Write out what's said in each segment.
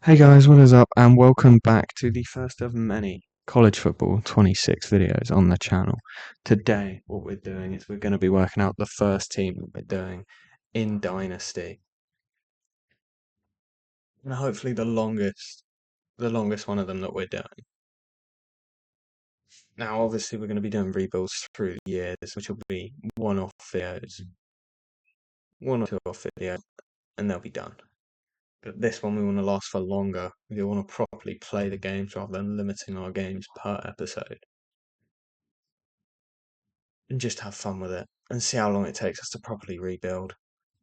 Hey guys, what is up? And welcome back to the first of many college football 26 videos on the channel. Today, what we're doing is we're going to be working out the first team that we're doing in Dynasty. And hopefully the longest one of them that we're doing. Now, obviously, we're going to be doing rebuilds through the years, which will be one-off videos, one or two-off videos, and they'll be done. But this one we want to last for longer. We want to properly play the games rather than limiting our games per episode. And just have fun with it and see how long it takes us to properly rebuild.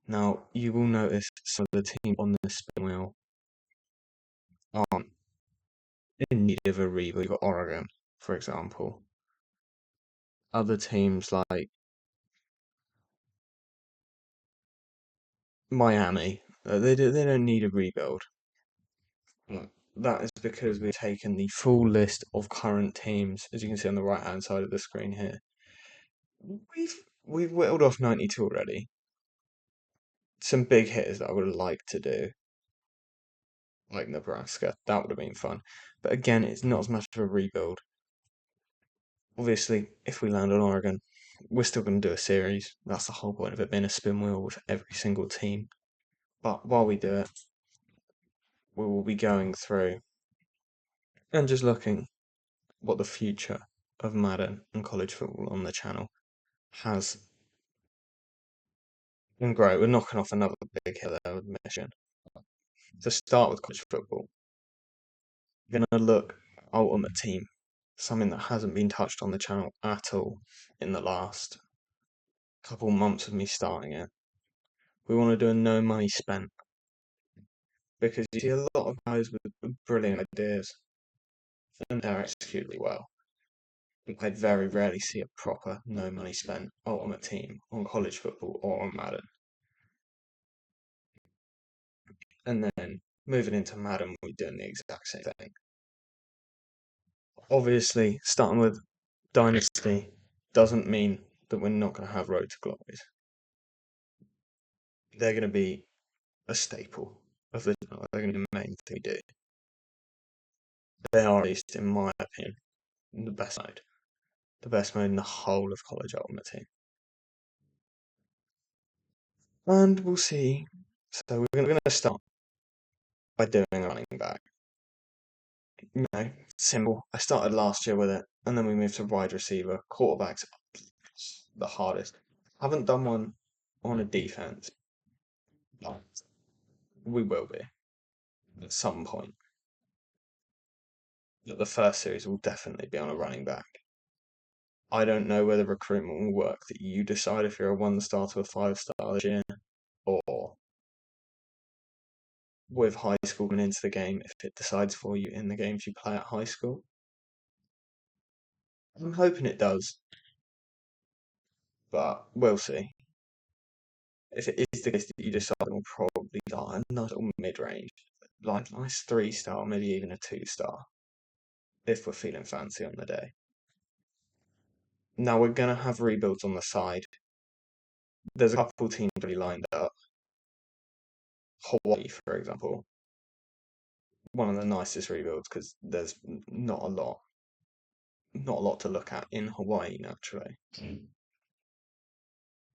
Now, you will notice some of the teams on the spin wheel aren't in need of a rebuild. You've got Oregon, for example. Other teams like Miami, they don't need a rebuild. That is because we've taken the full list of current teams, as you can see on the right hand side of the screen here. We've whittled off 92 already. Some big hitters that I would like to do, like Nebraska, that would have been fun. But again, it's not as much of a rebuild. Obviously, if we land on Oregon, we're still going to do a series. That's the whole point of it being a spin wheel with every single team. But while we do it, we will be going through and just looking what the future of Madden and college football on the channel has and grow. We're knocking off another big hill there with Michigan. To start with college football, we're going to look at Ultimate Team, something that hasn't been touched on the channel at all in the last couple months of me starting it. We want to do a no money spent because you see a lot of guys with brilliant ideas and they're executed really well. I very rarely see a proper no money spent ultimate team on college football or on Madden. And then moving into Madden, we're doing the exact same thing. Obviously, starting with Dynasty doesn't mean that we're not going to have Road to Glories. They're going to be a staple of the channel. They're going to be the main thing we do. They are, at least in my opinion, the best mode. The best mode in the whole of College Ultimate Team. And we'll see. So we're going to start by doing a running back. You know, simple. I started last year with it, and then we moved to wide receiver. Quarterbacks, the hardest. Haven't done one on a defense, but we will be at some point. But the first series will definitely be on a running back. I don't know whether recruitment will work that you decide if you're a 1-star to a 5-star this year, or with high school coming into the game, if it decides for you in the games you play at high school. I'm hoping it does, but we'll see. If it is the case that you decide, we'll probably die a nice little mid-range, like nice 3-star, maybe even a 2-star, if we're feeling fancy on the day. Now we're gonna have rebuilds on the side. There's a couple teams already lined up. Hawaii, for example, one of the nicest rebuilds because there's not a lot to look at in Hawaii naturally.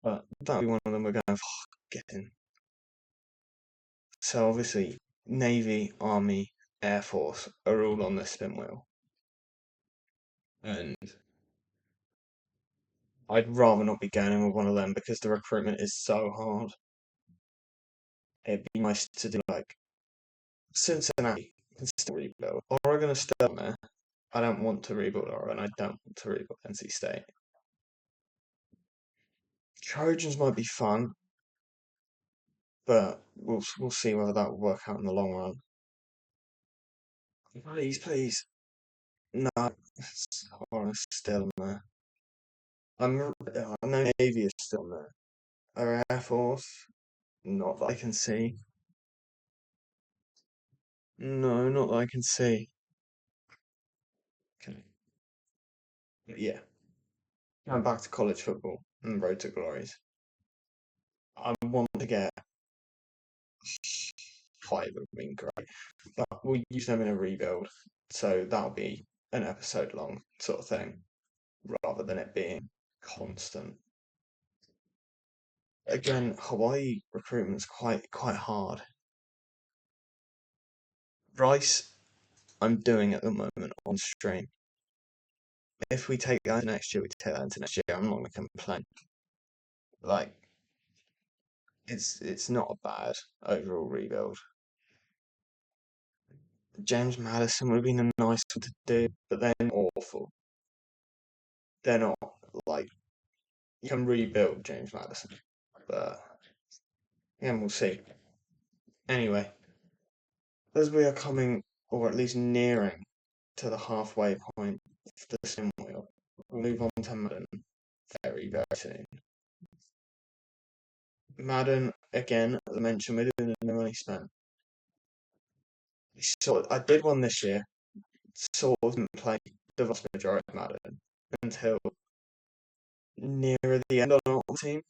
But that'll be one of them we're going to get in. So obviously, Navy, Army, Air Force are all on the spin wheel. And I'd rather not be going in with one of them because the recruitment is so hard. It'd be nice to do like Cincinnati can still rebuild. Oregon is still on there. I don't want to rebuild Oregon. I don't want to rebuild NC State. Trojans might be fun, but we'll see whether that will work out in the long run. Please. No, Oregon's still on there. I know Navy is still on there. Our Air Force, not that I can see. No, not that I can see. Okay. But yeah. Going back to college football and Road to Glories. I want to get 5 would have been great. But we'll use them in a rebuild, so that'll be an episode long sort of thing, rather than it being constant. Again, Hawaii recruitment's quite hard. Rice, I'm doing at the moment on stream. If we take that into next year, we take that into next year. I'm not going to complain. Like, it's not a bad overall rebuild. James Madison would have been a nice one to do, but they're awful. They're not like you can rebuild James Madison, but yeah, we'll see. Anyway, as we are coming, or at least nearing, to the halfway point of the spin wheel, we'll move on to Madden very soon. Madden, again, as I mentioned, we're doing the money spent. So I did one this year, sort of didn't play the vast majority of Madden until nearer the end on our team.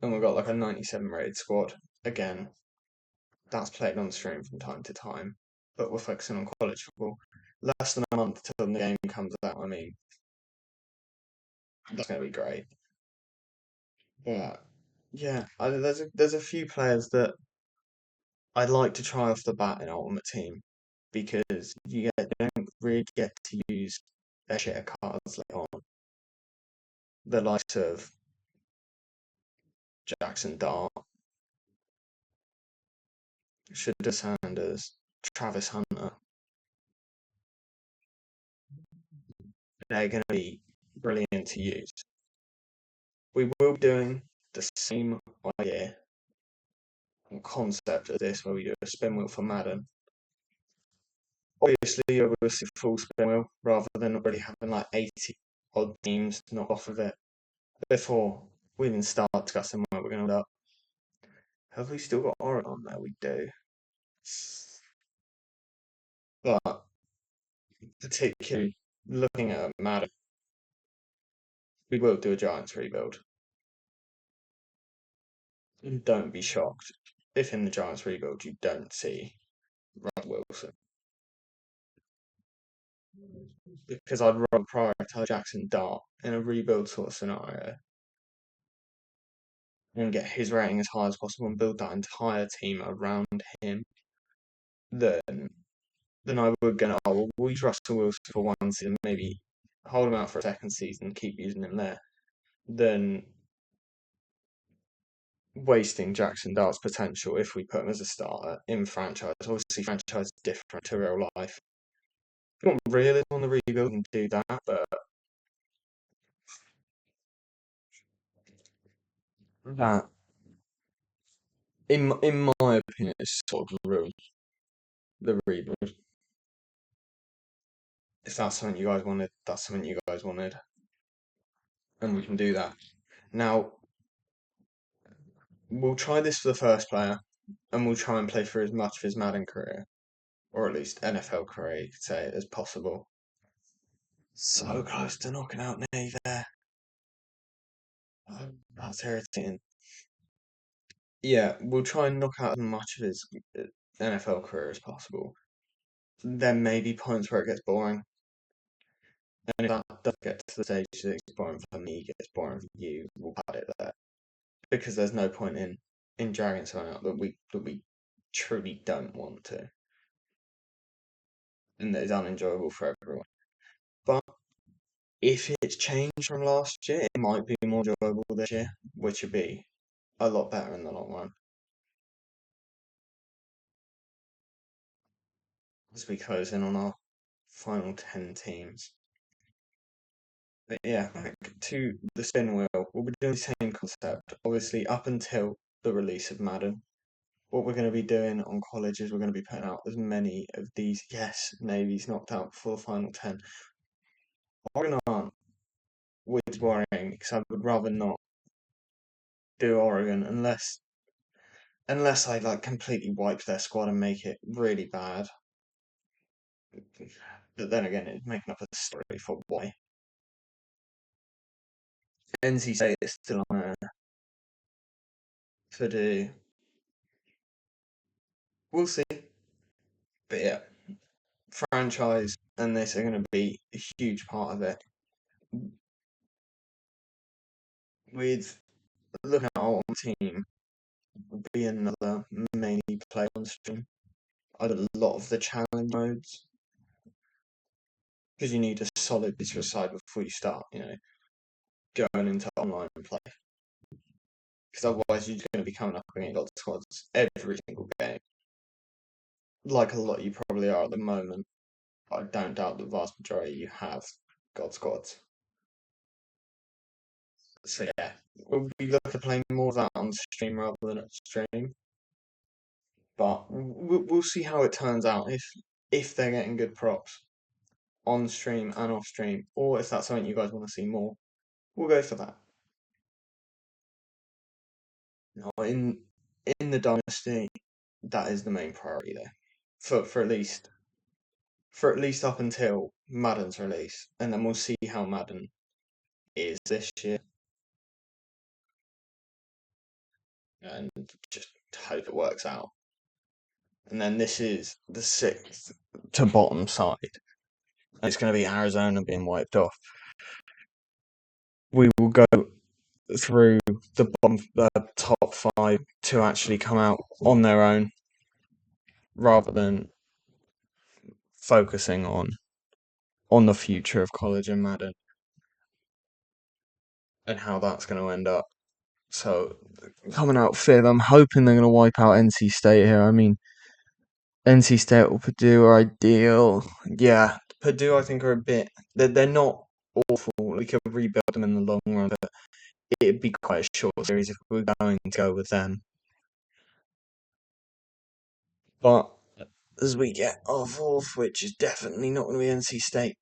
And we got like a 97 rated squad. Again, that's played on stream from time to time, but we're focusing on college football. Less than a month till the game comes out. I mean, that's going to be great. But yeah, there's a few players that I'd like to try off the bat in Ultimate Team because you don't really get to use their share cards later on. The likes of Jackson Dart, Shedder Sanders, Travis Hunter. They're going to be brilliant to use. We will be doing the same idea and concept of this where we do a spin wheel for Madden. Obviously, we'll see full spin wheel rather than already having like 80 odd teams knock off of it before we even start discussing where we're going to end up. Have we still got Oregon on there? We do. But particularly looking at Madden, we will do a Giants rebuild. And don't be shocked if in the Giants rebuild you don't see Russell Wilson. Because I'd rather prioritise Jackson Dart in a rebuild sort of scenario and get his rating as high as possible and build that entire team around him than I would go, oh, well, we'll use Russell Wilson for one season, maybe hold him out for a second season, keep using him there, than wasting Jackson Dart's potential if we put him as a starter in franchise. Obviously, franchise is different to real life. If you want realism on the rebuild, and do that, but that, in my opinion, is sort of ruined the rebuild. If that's something you guys wanted, that's something you guys wanted, and we can do that. Now, we'll try this for the first player, and we'll try and play for as much of his Madden career, or at least NFL career, you could say, as possible. So close to knocking out Nate there. That's irritating. Yeah, we'll try and knock out as much of his NFL career as possible. There may be points where it gets boring. And if that does get to the stage that it's boring for me, gets boring for you, we'll cut it there. Because there's no point in dragging something out that we truly don't want to. And that is unenjoyable for everyone. But if it's changed from last year, it might be more enjoyable this year, which would be a lot better in the long run. As we close in on our final 10 teams. But yeah, back to the spin wheel. We'll be doing the same concept, obviously, up until the release of Madden. What we're going to be doing on college is we're going to be putting out as many of these. Yes, Navy's knocked out for the final 10. Oregon aren't, which is worrying because I would rather not do Oregon unless I like completely wipe their squad and make it really bad. But then again, it's making up a story for why. NC State is still on there to do we'll see. But yeah, franchise and this are going to be a huge part of it. With looking at our team, will be another mainly play on stream. I do a lot of the challenge modes because you need a solid visual side before you start, going into online play. Because otherwise you're going to be coming up against God squads every single game, like a lot you probably are at the moment. I don't doubt the vast majority you have God squads. So yeah, we'll be looking to play more of that on stream rather than at stream. But we'll see how it turns out if they're getting good props on stream and off stream, or if that's something you guys want to see more, we'll go for that. No, in the Dynasty, that is the main priority there. For at least up until Madden's release, and then we'll see how Madden is this year, and just hope it works out. And then this is the 6th to bottom side. It's going to be Arizona being wiped off. We will go through the top 5 to actually come out on their own, rather than focusing on the future of college and Madden and how that's going to end up. So coming out 5th, I'm hoping they're going to wipe out NC State here. I mean, NC State or Purdue are ideal. Yeah, Purdue I think are a bit. They're not awful. We could rebuild them in the long run, but it'd be quite a short series if we were going to go with them. But as we get our 4th, which is definitely not going to be NC State.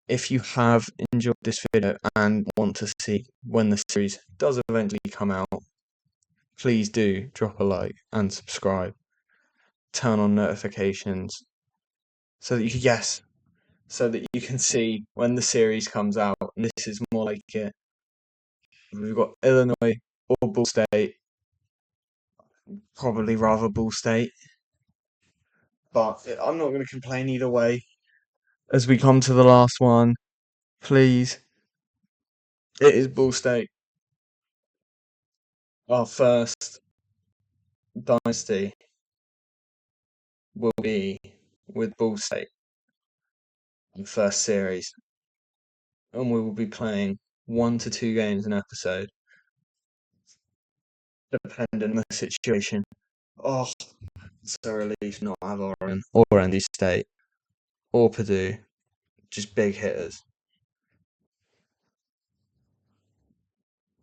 If you have enjoyed this video and want to see when the series does eventually come out, please do drop a like and subscribe. Turn on notifications so that you can see when the series comes out. And this is more like it. We've got Illinois or Ball State. Probably rather Ball State. But I'm not going to complain either way. As we come to the last one, please. It is Ball State. Our first Dynasty will be with Ball State in the first series. And we will be playing 1 to 2 games an episode, depending on the situation. Oh, it's a relief not have Oregon or NC State or Purdue. Just big hitters.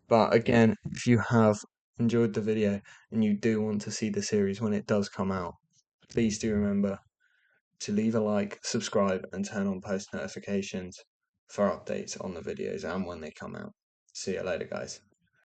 But again, if you have enjoyed the video and you do want to see the series when it does come out, please do remember to leave a like, subscribe, and turn on post notifications for updates on the videos and when they come out. See you later, guys.